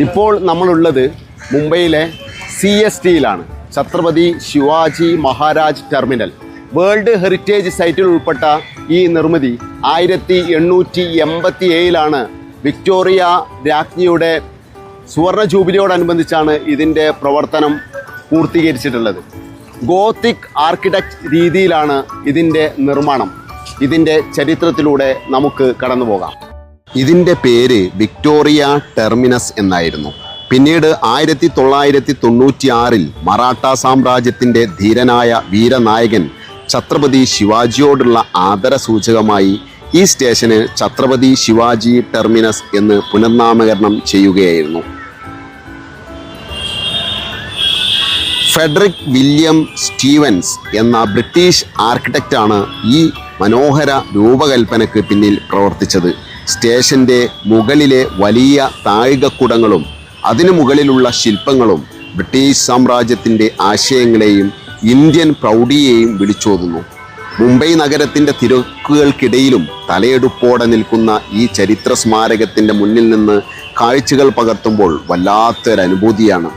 ഇപ്പോൾ നമ്മളുള്ളത് മുംബൈയിലെ CSTയിലാണ്. Chhatrapati Shivaji Maharaj terminal. World heritage സൈറ്റിൽ ഉൾപ്പെട്ട ഈ നിർമ്മിതി 1887 വിക്ടോറിയ രാജ്ഞിയുടെ സുവർണ ജൂബിലിയോടനുബന്ധിച്ചാണ് ഇതിൻ്റെ പ്രവർത്തനം പൂർത്തീകരിച്ചിട്ടുള്ളത്. ഗോത്തിക് ആർക്കിടെക്റ്റ് രീതിയിലാണ് ഇതിൻ്റെ നിർമ്മാണം. ഇതിൻ്റെ ചരിത്രത്തിലൂടെ നമുക്ക് കടന്നു പോകാം. ഇതിൻ്റെ പേര് വിക്ടോറിയ ടെർമിനസ് എന്നായിരുന്നു. പിന്നീട് 1996 മറാഠ സാമ്രാജ്യത്തിൻ്റെ ധീരനായ വീരനായകൻ ഛത്രപതി ശിവാജിയോടുള്ള ആദരസൂചകമായി ഈ സ്റ്റേഷന് ഛത്രപതി ശിവാജി ടെർമിനസ് എന്ന് പുനർനാമകരണം ചെയ്യുകയായിരുന്നു. ഫെഡറിക് വില്യം സ്റ്റീവൻസ് എന്ന ബ്രിട്ടീഷ് ആർക്കിടെക്റ്റാണ് ഈ മനോഹര രൂപകൽപ്പനയ്ക്ക് പിന്നിൽ പ്രവർത്തിച്ചത്. സ്റ്റേഷൻ്റെ മുകളിലെ വലിയ താഴികക്കുടങ്ങളും അതിനു മുകളിലുള്ള ശില്പങ്ങളും ബ്രിട്ടീഷ് സാമ്രാജ്യത്തിൻ്റെ ആശയങ്ങളെയും ഇന്ത്യൻ പ്രൗഢിയെയും വിളിച്ചോതുന്നു. മുംബൈ നഗരത്തിൻ്റെ തിരക്കുകൾക്കിടയിലും തലയെടുപ്പോടെ നിൽക്കുന്ന ഈ ചരിത്ര സ്മാരകത്തിൻ്റെ മുന്നിൽ നിന്ന് കാഴ്ചകൾ പകർത്തുമ്പോൾ വല്ലാത്തൊരനുഭൂതിയാണ്.